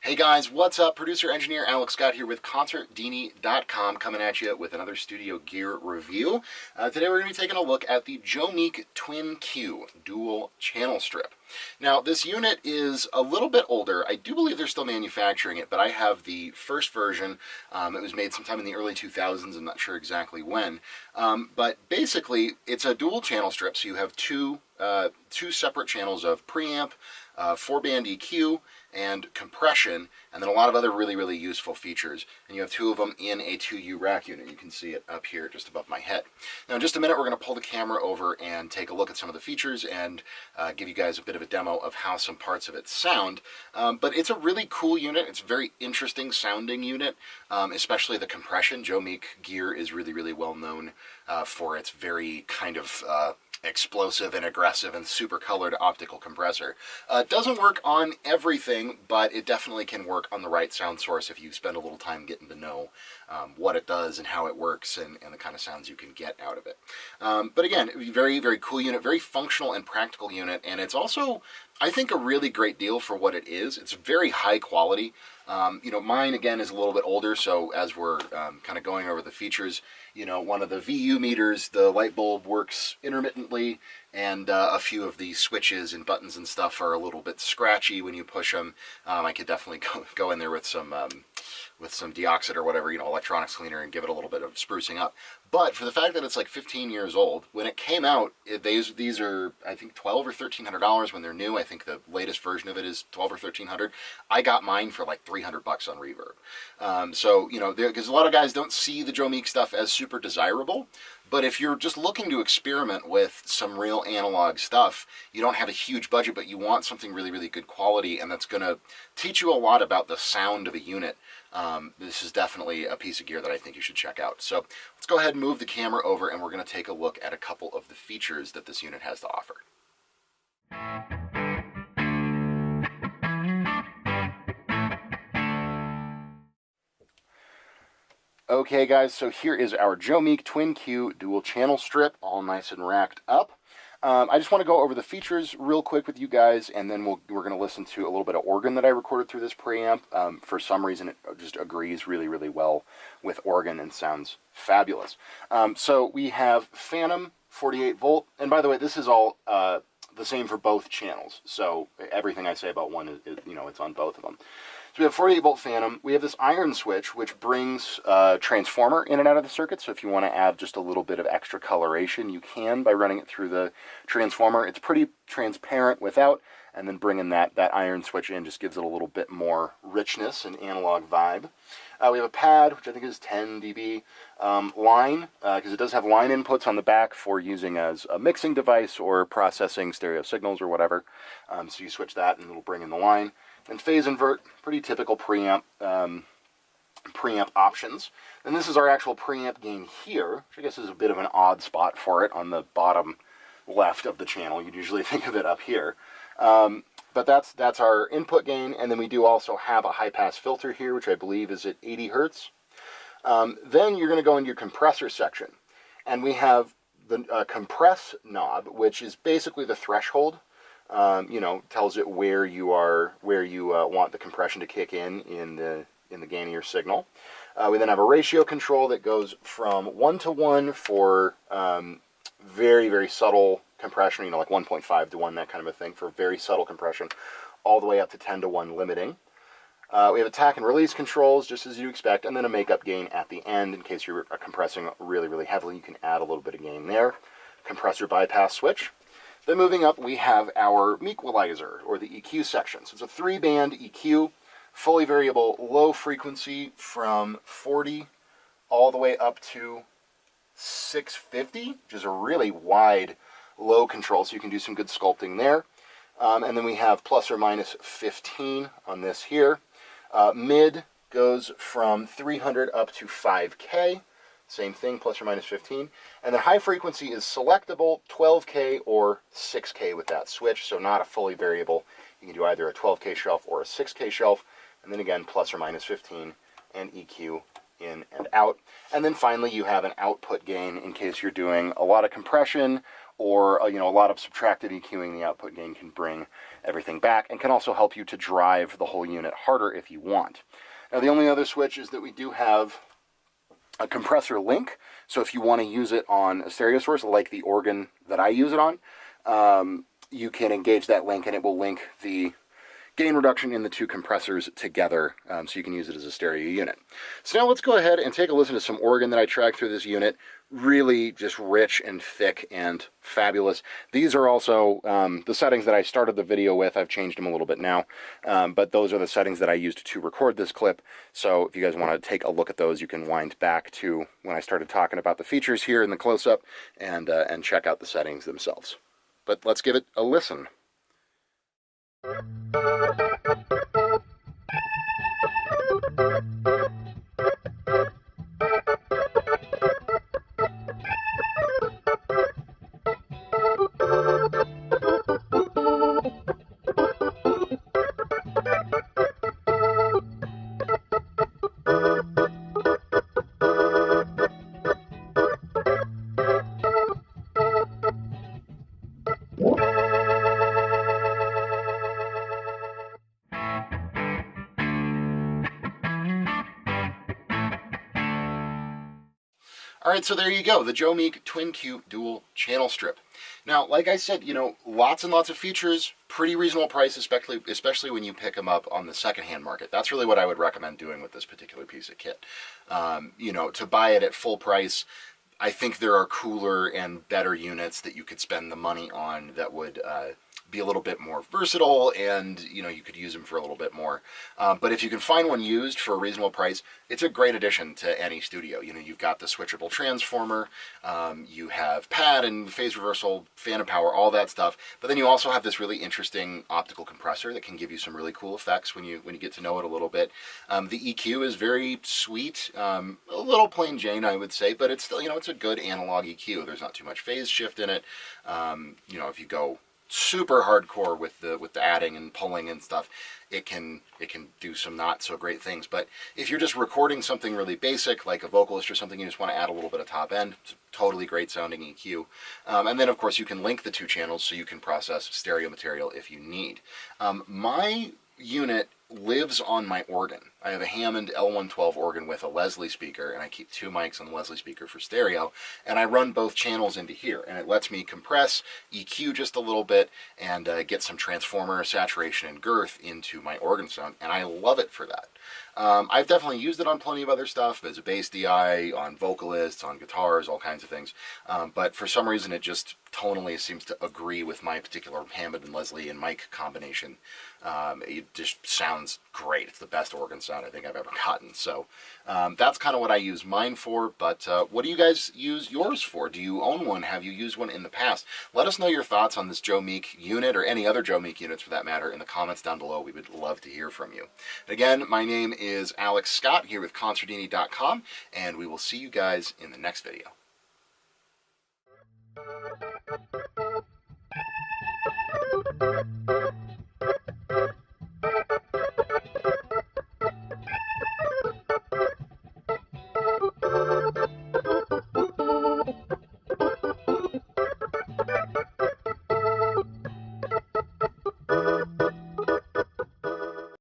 Hey guys, what's up? Producer engineer Alex Scott here with Consordini.com coming at you with another studio gear review. Today we're going to be taking a look at the Joemeek Twinq2 dual channel strip. Now this unit is a little bit older. I do believe they're still manufacturing it, but I have the first version. It was made sometime in the early 2000s. I'm not sure exactly when. But basically it's a dual channel strip, so you have two separate channels of preamp, 4-band EQ, and compression, and then a lot of other really useful features. And you have two of them in a 2U rack unit. You can see it up here just above my head. Now in just a minute we're going to pull the camera over and take a look at some of the features and give you guys a bit of a demo of how some parts of it sound. But it's a really cool unit. It's a very interesting sounding unit, especially the compression. Joemeek gear is really well known for its very kind of explosive and aggressive and super colored optical compressor. It doesn't work on everything, but it definitely can work on the right sound source if you spend a little time getting to know what it does and how it works and the kind of sounds you can get out of it. But again, very cool unit, very functional and practical unit, and it's also, I think, a really great deal for what it is. It's very high quality. You know, mine again is a little bit older, so as we're kind of going over the features, you know, one of the VU meters, the light bulb works intermittently, and a few of the switches and buttons and stuff are a little bit scratchy when you push them. I could definitely go in there with some deoxit or whatever, you know, electronics cleaner, and give it a little bit of sprucing up. But for the fact that it's like 15 years old, when it came out, these are, I think, $1,200 or $1,300 when they're new. I think the latest version of it is $1,200 or $1,300. I got mine for like $300 on Reverb. So, you know, because a lot of guys don't see the Joemeek stuff as super desirable. But if you're just looking to experiment with some real analog stuff, you don't have a huge budget, but you want something really good quality, and that's going to teach you a lot about the sound of a unit. This is definitely a piece of gear that I think you should check out. So let's go ahead and move the camera over, and we're going to take a look at a couple of the features that this unit has to offer. Okay guys, so here is our Joemeek Twinq2 dual channel strip, all nice and racked up. I just want to go over the features real quick with you guys, and then we're going to listen to a little bit of organ that I recorded through this preamp. For some reason it just agrees really well with organ and sounds fabulous. So we have Phantom 48 volt, and by the way, this is all the same for both channels, so everything I say about one is, you know, it's on both of them. So we have 48 volt Phantom. We have this iron switch which brings transformer in and out of the circuit, so if you want to add just a little bit of extra coloration, you can by running it through the transformer. It's pretty transparent without, and then bringing that iron switch in just gives it a little bit more richness and analog vibe. We have a pad, which I think is 10 dB, line, because it does have line inputs on the back for using as a mixing device or processing stereo signals or whatever. So you switch that and it'll bring in the line. And phase invert, pretty typical preamp options. And this is our actual preamp gain here, which I guess is a bit of an odd spot for it on the bottom left of the channel. You'd usually think of it up here. But that's our input gain, and then we do also have a high-pass filter here, which I believe is at 80 hertz. Then you're going to go into your compressor section, and we have the compress knob, which is basically the threshold. You know, tells it where you want the compression to kick in the gain of your signal. We then have a ratio control that goes from 1 to 1 for very subtle compression, you know, like 1.5 to 1, that kind of a thing, for very subtle compression, all the way up to 10 to 1 limiting. We have attack and release controls, just as you expect, and then a makeup gain at the end in case you're compressing really heavily. You can add a little bit of gain there. Compressor bypass switch. Then moving up, we have our Meequalizer, or the EQ section. So it's a 3-band EQ, fully variable, low frequency from 40 all the way up to 650, which is a really wide low control, so you can do some good sculpting there. And then we have plus or minus 15 on this here. Mid goes from 300 up to 5K. Same thing, plus or minus 15. And then high frequency is selectable, 12K or 6K with that switch, so not a fully variable. You can do either a 12K shelf or a 6K shelf. And then again, plus or minus 15 and EQ in and out. And then finally you have an output gain in case you're doing a lot of compression or a lot of subtracted EQing. The output gain can bring everything back and can also help you to drive the whole unit harder if you want. Now the only other switch is that we do have a compressor link, so if you want to use it on a stereo source like the organ that I use it on, you can engage that link and it will link the gain reduction in the two compressors together, so you can use it as a stereo unit. So now let's go ahead and take a listen to some organ that I tracked through this unit. Really just rich and thick and fabulous. These are also the settings that I started the video with. I've changed them a little bit now, but those are the settings that I used to record this clip. So if you guys want to take a look at those, you can wind back to when I started talking about the features here in the close-up and check out the settings themselves. But let's give it a listen. Alright, so there you go, the Joemeek TwinQ dual channel strip. Now, like I said, lots and lots of features, pretty reasonable price, especially when you pick them up on the secondhand market. That's really what I would recommend doing with this particular piece of kit. To buy it at full price, I think there are cooler and better units that you could spend the money on that would be a little bit more versatile, and you could use them for a little bit more. But if you can find one used for a reasonable price, it's a great addition to any studio. You've got the switchable transformer, you have pad and phase reversal, phantom power, all that stuff. But then you also have this really interesting optical compressor that can give you some really cool effects when you get to know it a little bit. The EQ is very sweet, a little plain Jane, I would say, but it's still it's a good analog EQ. There's not too much phase shift in it. If you go super hardcore with the adding and pulling and stuff, it can do some not so great things. But if you're just recording something really basic like a vocalist or something, you just want to add a little bit of top end, it's a totally great sounding EQ. And then of course you can link the two channels so you can process stereo material if you need. My unit lives on my organ. I have a Hammond L112 organ with a Leslie speaker, and I keep two mics on the Leslie speaker for stereo, and I run both channels into here, and it lets me compress, EQ just a little bit, and get some transformer, saturation, and girth into my organ sound, and I love it for that. I've definitely used it on plenty of other stuff, as a bass DI, on vocalists, on guitars, all kinds of things, but for some reason it just tonally seems to agree with my particular Hammond and Leslie and mic combination. It just sounds great. It's the best organ sound I think I've ever gotten. So that's kind of what I use mine for, but what do you guys use yours for? Do you own one? Have you used one in the past? Let us know your thoughts on this Joemeek unit, or any other Joemeek units for that matter, in the comments down below. We would love to hear from you. Again, my name is Alex Scott here with Consordini.com, and we will see you guys in the next video.